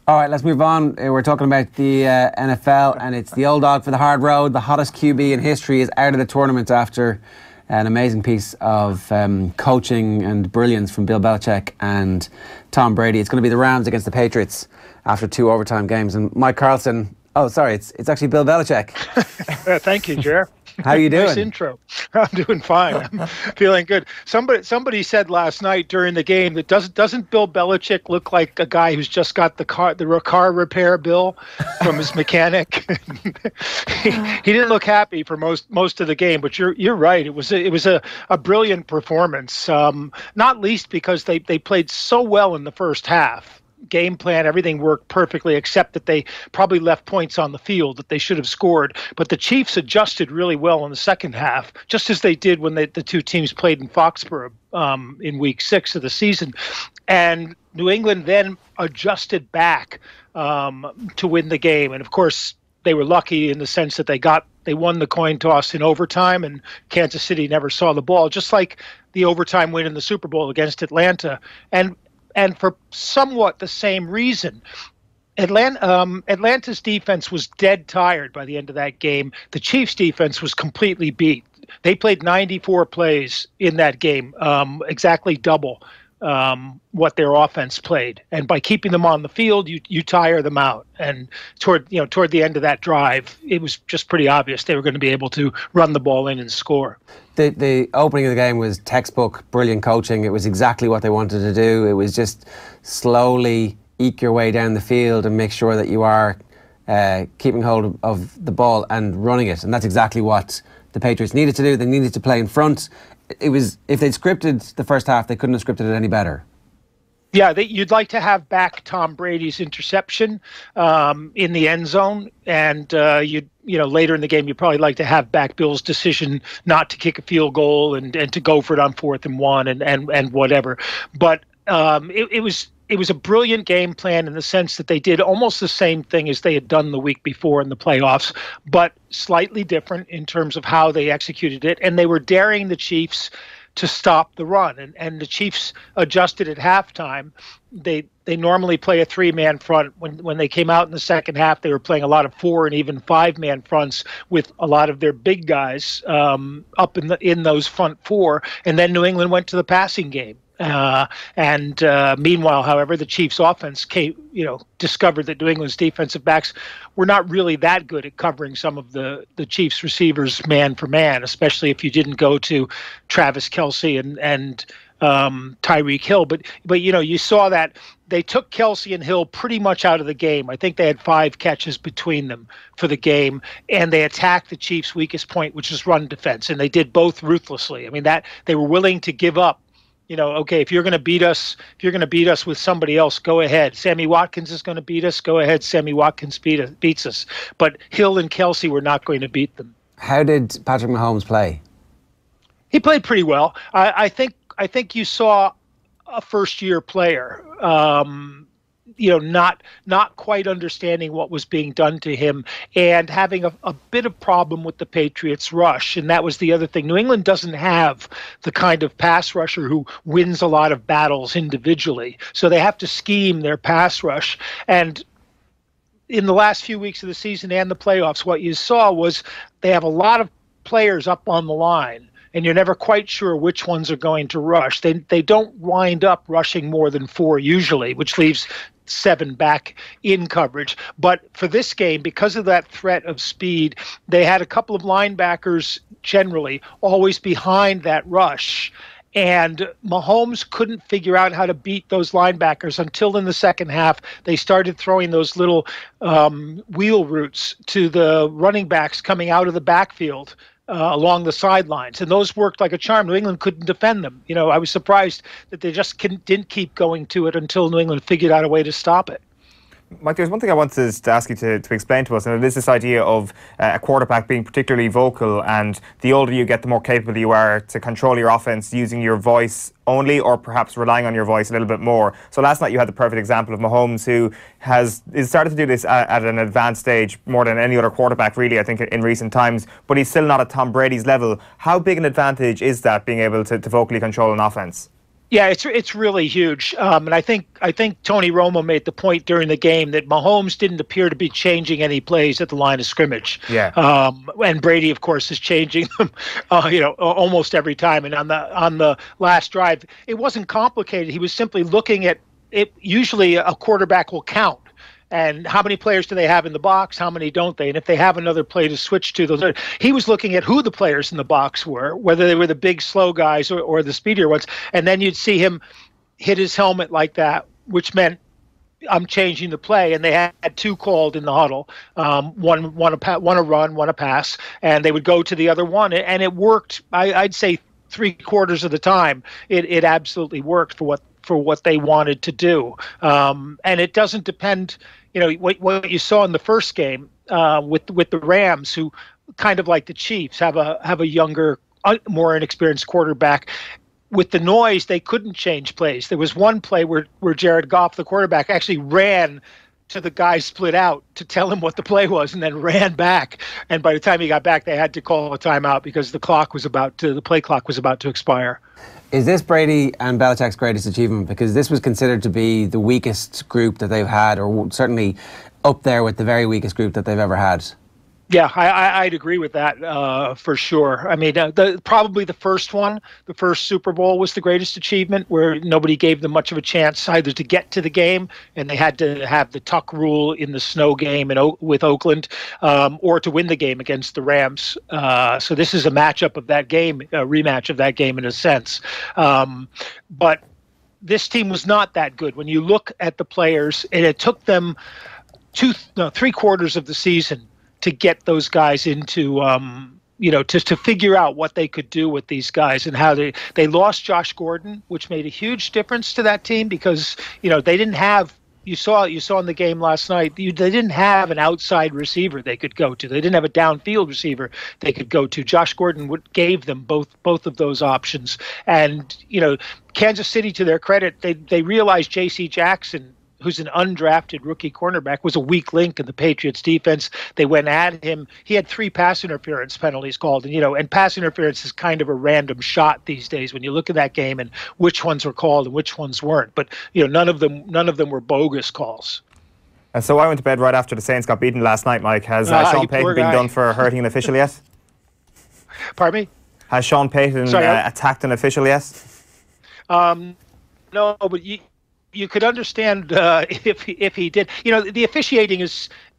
All right, let's move on. We're talking about the NFL, and it's the old dog for the hard road. The hottest QB in history is out of the tournament after an amazing piece of coaching and brilliance from Bill Belichick and Tom Brady. It's going to be the Rams against the Patriots after 2 overtime games. And Mike Carlson, it's actually Bill Belichick. Thank you, Jer. How are you doing? Nice intro. I'm doing fine. I'm feeling good. Somebody said last night during the game that doesn't Bill Belichick look like a guy who's just got the car repair bill from his mechanic? he didn't look happy for most of the game, but you're right. It was a brilliant performance. Not least because they played so well in the first half. Game plan, everything worked perfectly, except that they probably left points on the field that they should have scored. But the Chiefs adjusted really well in the second half, just as they did when the two teams played in Foxborough in week 6 of the season. And New England then adjusted back to win the game. And of course, they were lucky in the sense that they won the coin toss in overtime, and Kansas City never saw the ball, just like the overtime win in the Super Bowl against Atlanta. And for somewhat the same reason, Atlanta's defense was dead tired by the end of that game. The Chiefs' defense was completely beat. They played 94 plays in that game, exactly double what their offense played. And by keeping them on the field, you tire them out. And toward the end of that drive, it was just pretty obvious they were going to be able to run the ball in and score. The opening of the game was textbook, brilliant coaching. It was exactly what they wanted to do. It was just slowly eke your way down the field and make sure that you are keeping hold of the ball and running it. And that's exactly what the Patriots needed to do. They needed to play in front. It was, if they'd scripted the first half, they couldn't have scripted it any better. Yeah, you'd like to have back Tom Brady's interception in the end zone, and later in the game, you'd probably like to have back Bill's decision not to kick a field goal and to go for it on 4th and 1 and whatever. But it was a brilliant game plan in the sense that they did almost the same thing as they had done the week before in the playoffs, but slightly different in terms of how they executed it, and they were daring the Chiefs to stop the run. And the Chiefs adjusted at halftime. They normally play a 3-man front. When they came out in the second half, they were playing a lot of 4 and even 5-man fronts with a lot of their big guys up in those front 4. And then New England went to the passing game. Meanwhile, however, the Chiefs' offense discovered that New England's defensive backs were not really that good at covering some of the Chiefs' receivers man for man, especially if you didn't go to Travis Kelce and Tyreek Hill. But you saw that they took Kelce and Hill pretty much out of the game. I think they had 5 catches between them for the game, and they attacked the Chiefs' weakest point, which is run defense, and they did both ruthlessly. I mean, that they were willing to give up. Okay, if you're going to beat us with somebody else, go ahead. Sammy Watkins is going to beat us. Go ahead, Sammy Watkins beats us. But Hill and Kelce were not going to beat them. How did Patrick Mahomes play? He played pretty well. I think you saw a first-year player. Not quite understanding what was being done to him and having a bit of problem with the Patriots' rush. And that was the other thing. New England doesn't have the kind of pass rusher who wins a lot of battles individually. So they have to scheme their pass rush. And in the last few weeks of the season and the playoffs, what you saw was they have a lot of players up on the line, and you're never quite sure which ones are going to rush. They don't wind up rushing more than 4 usually, which leaves 7 back in coverage. But for this game, because of that threat of speed, they had a couple of linebackers generally always behind that rush. And Mahomes couldn't figure out how to beat those linebackers until in the second half they started throwing those little wheel routes to the running backs coming out of the backfield along the sidelines, and those worked like a charm. New England couldn't defend them. I was surprised that they just didn't keep going to it until New England figured out a way to stop it. Mike, there's one thing I wanted to ask you to explain to us, and it is this idea of a quarterback being particularly vocal, and the older you get, the more capable you are to control your offense using your voice only, or perhaps relying on your voice a little bit more. So last night you had the perfect example of Mahomes, who is started to do this at an advanced stage more than any other quarterback, really, I think, in recent times, but he's still not at Tom Brady's level. How big an advantage is that, being able to vocally control an offense? Yeah, it's really huge, and I think Tony Romo made the point during the game that Mahomes didn't appear to be changing any plays at the line of scrimmage. Yeah. And Brady, of course, is changing them, almost every time. And on the last drive, it wasn't complicated. He was simply looking at it. Usually, a quarterback will count. And how many players do they have in the box? How many don't they? And if they have another play to switch to, he was looking at who the players in the box were, whether they were the big, slow guys or the speedier ones. And then you'd see him hit his helmet like that, which meant I'm changing the play. And they had two called in the huddle, one a run, one a pass, and they would go to the other one. And it worked, I'd say, 3/4 of the time. It absolutely worked for what they wanted to do. And it doesn't depend. What you saw in the first game with the Rams, who kind of like the Chiefs have a younger, more inexperienced quarterback. With the noise, they couldn't change plays. There was one play where Jared Goff, the quarterback, actually ran to the guy split out to tell him what the play was, and then ran back. And by the time he got back, they had to call a timeout because the play clock was about to expire. Is this Brady and Belichick's greatest achievement? Because this was considered to be the weakest group that they've had, or certainly up there with the very weakest group that they've ever had. Yeah, I'd agree with that for sure. I mean, probably the first Super Bowl was the greatest achievement, where nobody gave them much of a chance either to get to the game, and they had to have the tuck rule in the snow game with Oakland, or to win the game against the Rams. So this is a matchup of that game, a rematch of that game in a sense. But this team was not that good. When you look at the players, and it took them 3/4 of the season to get those guys into, to figure out what they could do with these guys, and how they lost Josh Gordon, which made a huge difference to that team because, they didn't have, you saw in the game last night, they didn't have an outside receiver they could go to. They didn't have a downfield receiver they could go to. Josh Gordon gave them both of those options. And, Kansas City, to their credit, they realized J.C. Jackson, who's an undrafted rookie cornerback, was a weak link in the Patriots defense. They went at him. He had 3 pass interference penalties called, and pass interference is kind of a random shot these days when you look at that game and which ones were called and which ones weren't. But none of them were bogus calls. And so I went to bed right after the Saints got beaten last night, Mike. Has Sean Payton been done for hurting an official yet? Pardon me? Has Sean Payton attacked an official yet? No, but you could understand if he did. The officiating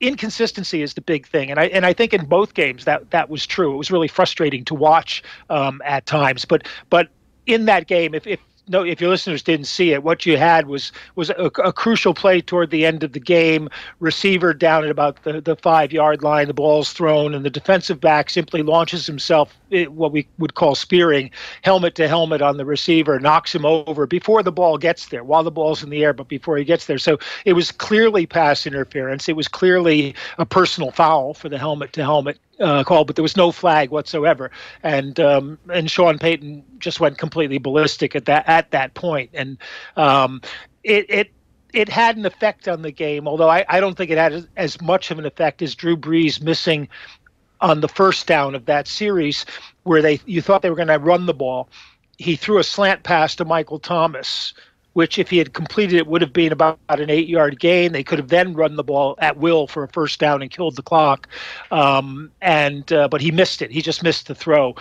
inconsistency is the big thing, and I think in both games that was true. It was really frustrating to watch at times, but in that game, if your listeners didn't see it, what you had was a crucial play toward the end of the game. Receiver down at about the 5-yard line, the ball's thrown, and the defensive back simply launches himself, what we would call spearing, helmet to helmet on the receiver, knocks him over before the ball gets there, while the ball's in the air, but before he gets there. So it was clearly pass interference. It was clearly a personal foul for the helmet to helmet call, but there was no flag whatsoever, and Sean Payton just went completely ballistic at that point, and it had an effect on the game, although I don't think it had as much of an effect as Drew Brees missing on the first down of that series, where you thought they were going to run the ball. He threw a slant pass to Michael Thomas, which if he had completed it would have been about an 8-yard gain. They could have then run the ball at will for a first down and killed the clock. But he missed it. He just missed the throw.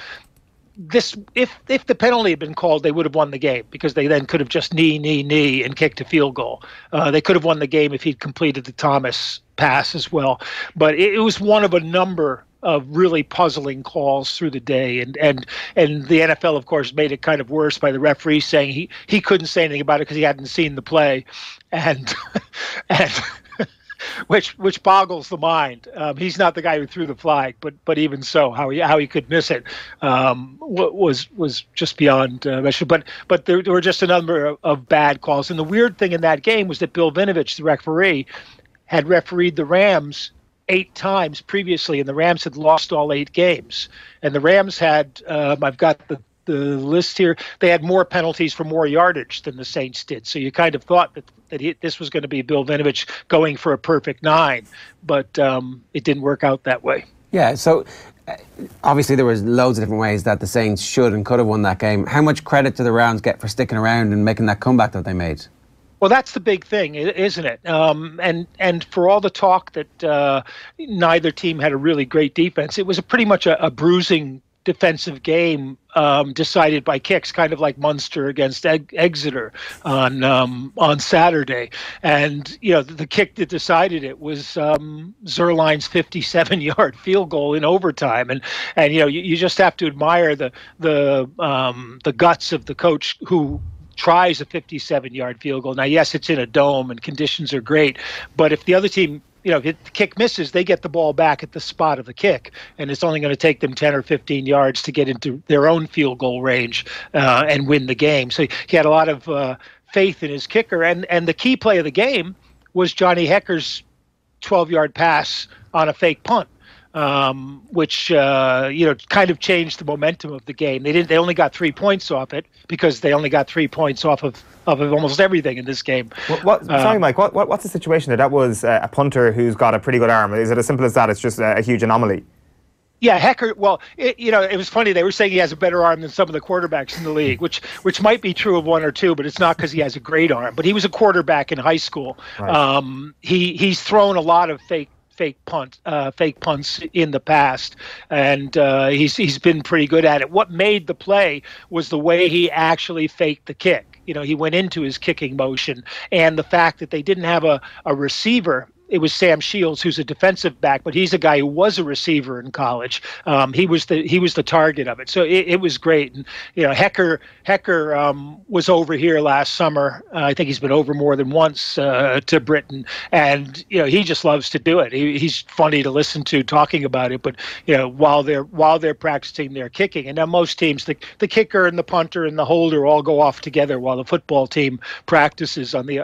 If the penalty had been called, they would have won the game, because they then could have just knee and kicked a field goal. They could have won the game if he'd completed the Thomas pass as well. But it was one of a number of really puzzling calls through the day, and the NFL, of course, made it kind of worse by the referee saying he couldn't say anything about it because he hadn't seen the play, and which boggles the mind. He's not the guy who threw the flag, but even so, how he could miss it was just beyond measure. But there were just a number of bad calls, and the weird thing in that game was that Bill Vinovich, the referee, had refereed the Rams 8 times previously, and the Rams had lost all 8 games. And the Rams had, I've got the list here, they had more penalties for more yardage than the Saints did. So you kind of thought that this was going to be Bill Vinovich going for a perfect 9, but it didn't work out that way. Yeah, so obviously there was loads of different ways that the Saints should and could have won that game. How much credit do the Rams get for sticking around and making that comeback that they made? Well, that's the big thing, isn't it? And for all the talk that neither team had a really great defense, it was pretty much a bruising defensive game decided by kicks, kind of like Munster against Exeter on Saturday. And the kick that decided it was Zerline's 57-yard field goal in overtime. And you just have to admire the guts of the coach who tries a 57-yard field goal. Now, yes, it's in a dome and conditions are great, but if the other team, if the kick misses, they get the ball back at the spot of the kick, and it's only going to take them 10 or 15 yards to get into their own field goal range and win the game. So he had a lot of faith in his kicker, and the key play of the game was Johnny Hecker's 12-yard pass on a fake punt. Which kind of changed the momentum of the game. They only got 3 points off it because they only got 3 points off of almost everything in this game. Sorry, Mike. What's the situation there? That was a punter who's got a pretty good arm. Is it as simple as that? It's just a huge anomaly. Yeah, Hecker. Well, it was funny. They were saying he has a better arm than some of the quarterbacks in the league, which might be true of one or two, but it's not because he has a great arm. But he was a quarterback in high school. Right. He's thrown a lot of fake punts in the past, and he's been pretty good at it. What made the play was the way he actually faked the kick. He went into his kicking motion, and the fact that they didn't have a receiver. It was Sam Shields, who's a defensive back, but he's a guy who was a receiver in college. He was the target of it, so it was great. And Hecker was over here last summer. I think he's been over more than once to Britain, and he just loves to do it. He's funny to listen to talking about it. But while they're practicing their kicking, and now most teams, the kicker and the punter and the holder all go off together while the football team practices on the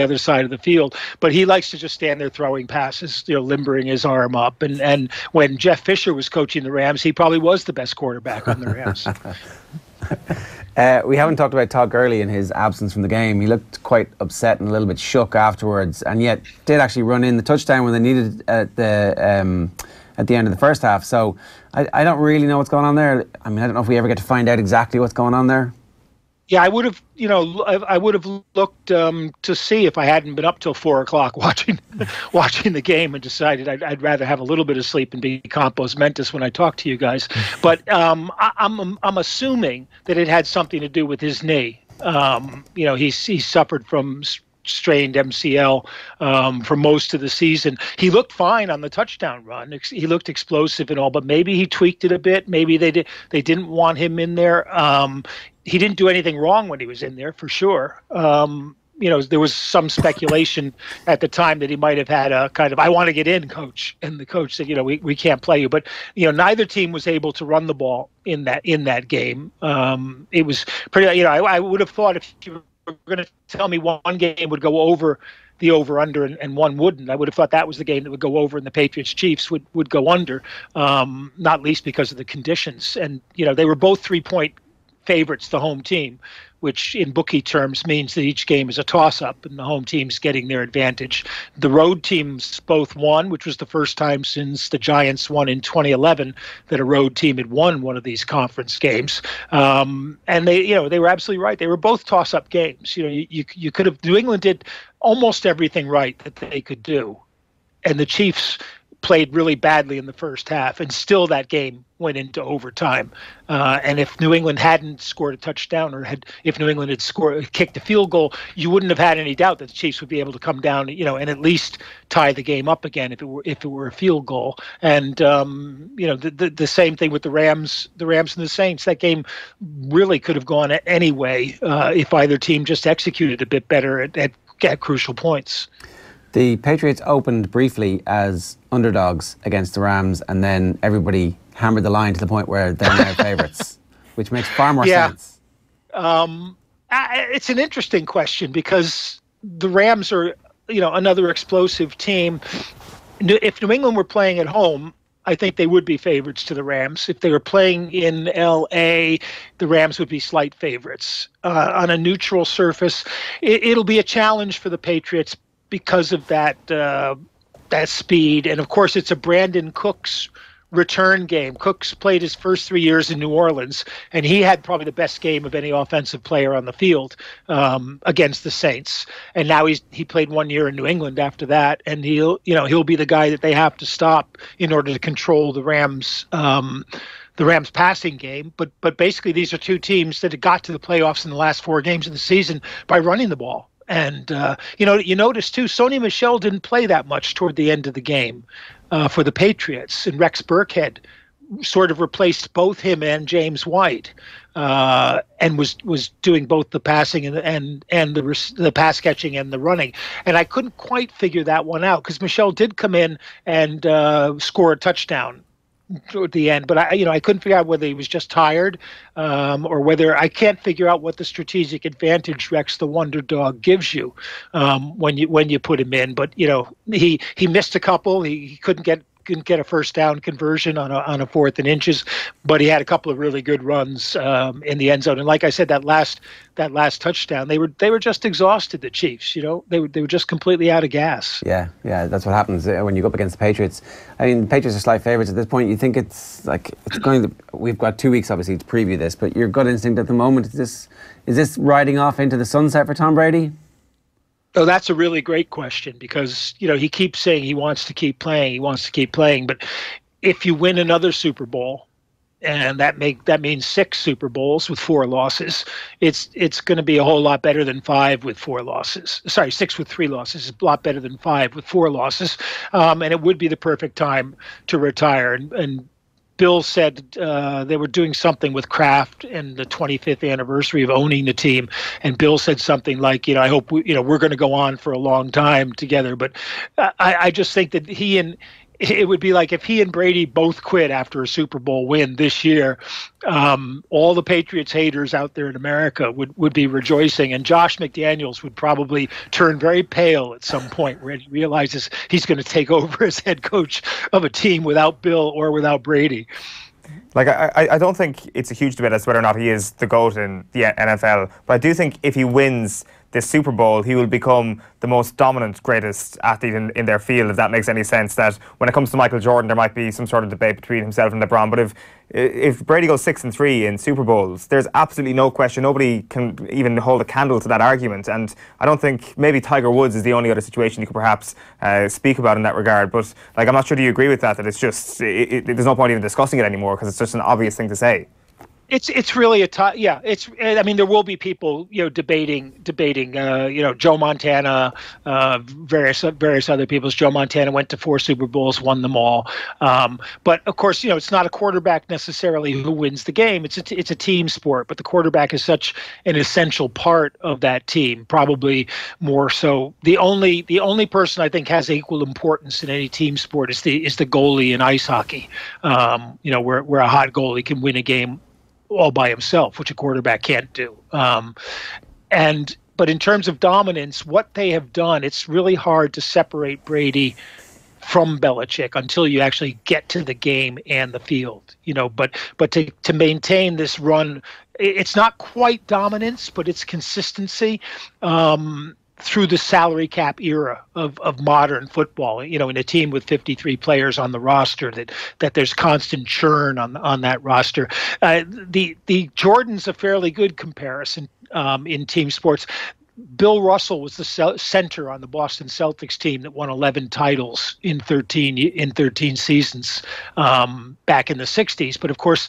other side of the field. But he likes to just stand there throwing passes, limbering his arm up. And when Jeff Fisher was coaching the Rams, he probably was the best quarterback on the Rams. We haven't talked about Todd Gurley and his absence from the game. He looked quite upset and a little bit shook afterwards, and yet did actually run in the touchdown when they needed at the end of the first half. So I don't really know what's going on there. I mean, I don't know if we ever get to find out exactly what's going on there. Yeah, I would have, looked to see if I hadn't been up till 4 o'clock watching the game and decided I'd rather have a little bit of sleep and be compos mentis when I talk to you guys. But I'm assuming that it had something to do with his knee. He suffered from strained MCL for most of the season. He looked fine on the touchdown run. He looked explosive and all, but maybe he tweaked it a bit. Maybe they didn't want him in there. He didn't do anything wrong when he was in there, for sure. There was some speculation at the time that he might have had a kind of, I want to get in, coach. And the coach said, we can't play you. But, neither team was able to run the ball in that game. It was pretty, I would have thought if you were going to tell me one game would go over the over-under and one wouldn't, I would have thought that was the game that would go over and the Patriots-Chiefs would go under, not least because of the conditions. And, they were both 3-point favorites, the home team, which in bookie terms means that each game is a toss-up and the home team's getting their advantage. The road teams both won, which was the first time since the Giants won in 2011 that a road team had won one of these conference games. And they were absolutely right. They were both toss-up games. You could have, New England did almost everything right that they could do, and the Chiefs played really badly in the first half, and still that game went into overtime. And if New England hadn't scored a touchdown, or if New England had kicked a field goal, you wouldn't have had any doubt that the Chiefs would be able to come down, and at least tie the game up again if it were a field goal. And the same thing with the Rams and the Saints. That game really could have gone any way if either team just executed a bit better at crucial points. The Patriots opened briefly as underdogs against the Rams, and then everybody hammered the line to the point where they're now favourites, which makes far more sense. It's an interesting question because the Rams are, another explosive team. If New England were playing at home, I think they would be favorites to the Rams. If they were playing in L.A., the Rams would be slight favorites. On a neutral surface, it'll be a challenge for the Patriots because of that speed. And, of course, it's a Brandon Cooks return game. Cooks played his first 3 years in New Orleans, and he had probably the best game of any offensive player on the field against the Saints. And now he played 1 year in New England after that, and he'll be the guy that they have to stop in order to control the Rams' passing game. But basically, these are two teams that had got to the playoffs in the last 4 games of the season by running the ball. And, you notice, too, Sony Michel didn't play that much toward the end of the game for the Patriots. And Rex Burkhead sort of replaced both him and James White and was doing both the passing and the pass catching and the running. And I couldn't quite figure that one out because Michel did come in and score a touchdown at the end, but I couldn't figure out whether he was just tired or whether I can't figure out what the strategic advantage Rex the Wonder Dog gives you when you put him in. But he missed a couple. He couldn't get a first down conversion on a 4th and inches, but he had a couple of really good runs in the end zone. And like I said, that last touchdown, they were just exhausted. The Chiefs, they were just completely out of gas. Yeah, that's what happens when you go up against the Patriots. I mean, the Patriots are slight favourites at this point. You think it's going to. We've got 2 weeks obviously to preview this, but your gut instinct at the moment is this riding off into the sunset for Tom Brady? Oh, that's a really great question because, he keeps saying he wants to keep playing. But if you win another Super Bowl, and that means 6 Super Bowls with 4 losses, it's going to be a whole lot better than 5 with 4 losses. Sorry, 6 with 3 losses is a lot better than 5 with 4 losses. And it would be the perfect time to retire. And Bill said they were doing something with Kraft and the 25th anniversary of owning the team, and Bill said something like, I hope we're going to go on for a long time together. But I just think that it would be like if he and Brady both quit after a Super Bowl win this year, all the Patriots haters out there in America would be rejoicing, and Josh McDaniels would probably turn very pale at some point when he realizes he's going to take over as head coach of a team without Bill or without Brady. Like, I don't think it's a huge debate as to whether or not he is the GOAT in the NFL, but I do think if he wins this Super Bowl, he will become the most dominant, greatest athlete in their field, if that makes any sense. That when it comes to Michael Jordan, there might be some sort of debate between himself and LeBron, but if Brady goes 6-3 in Super Bowls, there's absolutely no question. Nobody can even hold a candle to that argument. And I don't think, maybe Tiger Woods is the only other situation you could perhaps speak about in that regard. But I'm not sure, do you agree with that it's just, there's no point even discussing it anymore because it's just an obvious thing to say? It's really there will be people debating Joe Montana, various other people's. Joe Montana went to 4 Super Bowls, won them all, but of course it's not a quarterback necessarily who wins the game. It's a team sport, but the quarterback is such an essential part of that team, probably more so. The only person I think has equal importance in any team sport is the goalie in ice hockey, where a hot goalie can win a game all by himself, which a quarterback can't do. But in terms of dominance, what they have done, it's really hard to separate Brady from Belichick until you actually get to the game and the field. But to maintain this run, it's not quite dominance, but it's consistency. Through the salary cap era of modern football, in a team with 53 players on the roster, that there's constant churn on that roster. The Jordan's a fairly good comparison in team sports. Bill Russell was the center on the Boston Celtics team that won 11 titles in 13 seasons back in the 60s. But of course,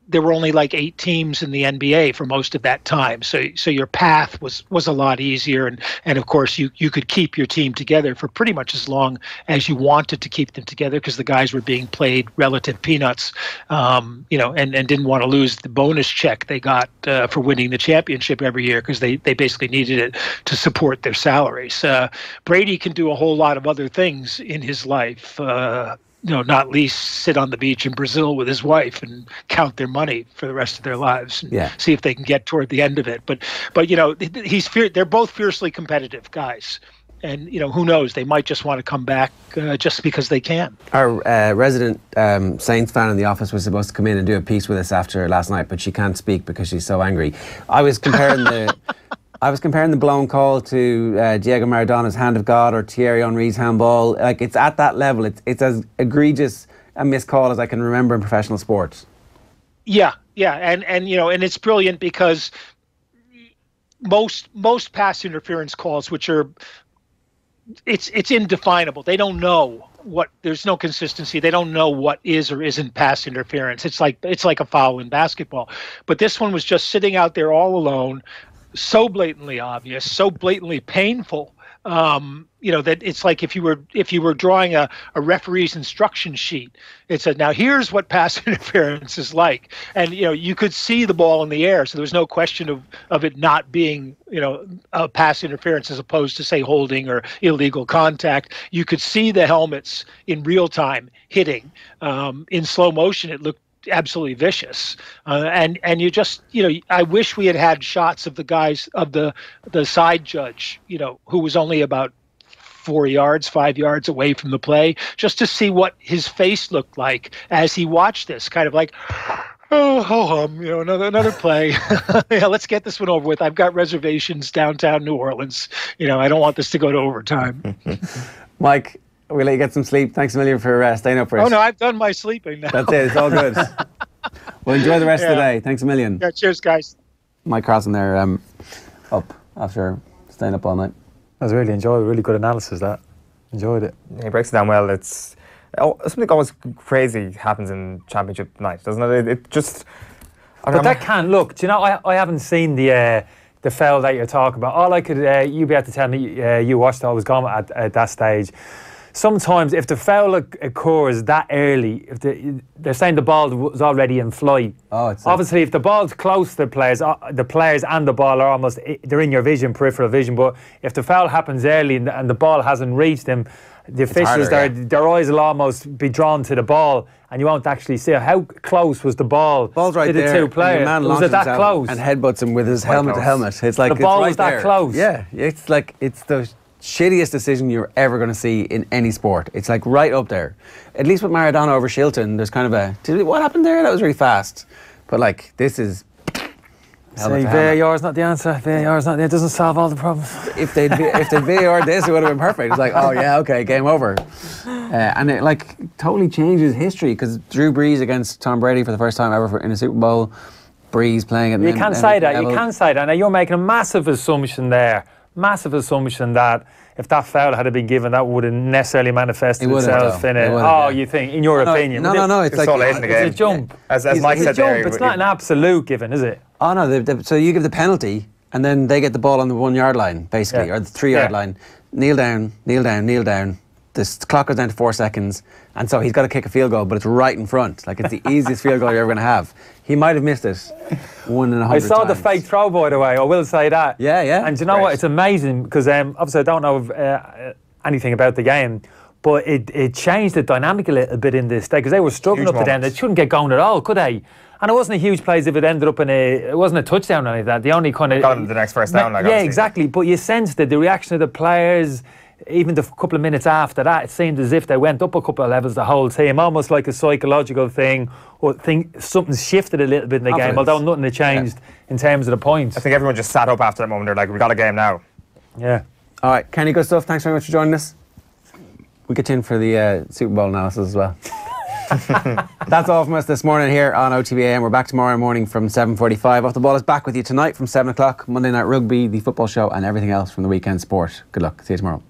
there were only like 8 teams in the NBA for most of that time. So your path was a lot easier. And of course, you could keep your team together for pretty much as long as you wanted to keep them together because the guys were being paid relative peanuts, and didn't want to lose the bonus check they got for winning the championship every year because they basically needed it to support their salaries. Brady can do a whole lot of other things in his life. Not least sit on the beach in Brazil with his wife and count their money for the rest of their lives and see if they can get toward the end of it. But they're both fiercely competitive guys. And, who knows, they might just want to come back just because they can. Our resident Saints fan in the office was supposed to come in and do a piece with us after last night, but she can't speak because she's so angry. I was comparing the blown call to Diego Maradona's hand of God or Thierry Henry's handball. Like, it's at that level. It's as egregious a missed call as I can remember in professional sports. Yeah, and it's brilliant because most pass interference calls, which are it's indefinable. They don't know what, there's no consistency. They don't know what is or isn't pass interference. It's like a foul in basketball. But this one was just sitting out there all alone, so blatantly obvious, so blatantly painful. That it's like if you were drawing a referee's instruction sheet, it said, now here's what pass interference is like, and you could see the ball in the air, so there was no question of it not being a pass interference as opposed to, say, holding or illegal contact. You could see the helmets in real time hitting. In slow motion, it looked absolutely vicious, and you just I wish we had shots of the guys, of the side judge, who was only about 5 yards away from the play, just to see what his face looked like as he watched this, kind of like, another play. Yeah, let's get this one over with. I've got reservations downtown New Orleans. I don't want this to go to overtime. Mike, we'll let you get some sleep. Thanks a million for staying up for us. Oh, no, I've done my sleeping now. That's it. It's all good. Well, enjoy the rest of the day. Thanks a million. Yeah, cheers, guys. Mike Carlson there, up after staying up all night. I was really enjoyed. Really good analysis. That enjoyed it. He breaks it down well. It's something always crazy happens in championship night, doesn't it? It just. But that can't look. Do you know? I haven't seen the foul that you're talking about. All I could you be able to tell me you watched it. I was gone at that stage. Sometimes, if the foul occurs that early, if they're saying the ball was already in flight. Oh, obviously, if the ball's close to the players and the ball are almost, they're in your vision, peripheral vision. But if the foul happens early and the ball hasn't reached them, the officials, their eyes will almost be drawn to the ball, and you won't actually see how close was the ball. Ball's right to the there, two players. And the man was it that close? And headbutts him with his helmet to helmet. It's like the ball was that close. Yeah, it's the shittiest decision you're ever going to see in any sport. It's like right up there. At least with Maradona over Shilton, there's kind of what happened there? That was really fast. But like, this is. VAR is not the answer. VAR is not. It doesn't solve all the problems. If they'd VAR this, it would have been perfect. It's like, oh yeah, okay, game over. And it totally changes history, because Drew Brees against Tom Brady for the first time ever in a Super Bowl. Brees playing it. You can't say that. You can't say that. Now you're making a massive assumption there. Massive assumption that if that foul had been given, that wouldn't necessarily manifested itself in it. You think, in your opinion? No. It's like all late in the game. It's a jump. As Mike said there, it's not an absolute given, is it? Oh no. So you give the penalty, and then they get the ball on the 1 yard line, basically, or the 3 yard line. Kneel down. This clock goes down to 4 seconds, and so he's got to kick a field goal, but it's right in front. Like, it's the easiest field goal you're ever going to have. He might have missed it 1 in 100 I saw times. the fake throw, by the way. I will say that. Yeah. And do you know what? It's amazing, because obviously I don't know anything about the game, but it changed the dynamic a little bit in this day, because they were struggling up to them. They shouldn't get going at all, could they? And it wasn't a huge play if it ended up it wasn't a touchdown or anything like that. The only kind of... Got him the next first down. Yeah, exactly. But you sensed that the reaction of the players, even the couple of minutes after that, it seemed as if they went up a couple of levels, the whole team, almost like a psychological thing, or something shifted a little bit in the game, although nothing had changed in terms of the points. I think everyone just sat up after that moment. They're like, we got a game now. Yeah. All right, Kenny, good stuff. Thanks very much for joining us. We'll get you in for the Super Bowl analysis as well. That's all from us this morning here on OTB AM. We're back tomorrow morning from 7:45. Off the Ball is back with you tonight from 7 o'clock. Monday Night Rugby, the football show, and everything else from the weekend sport. Good luck. See you tomorrow.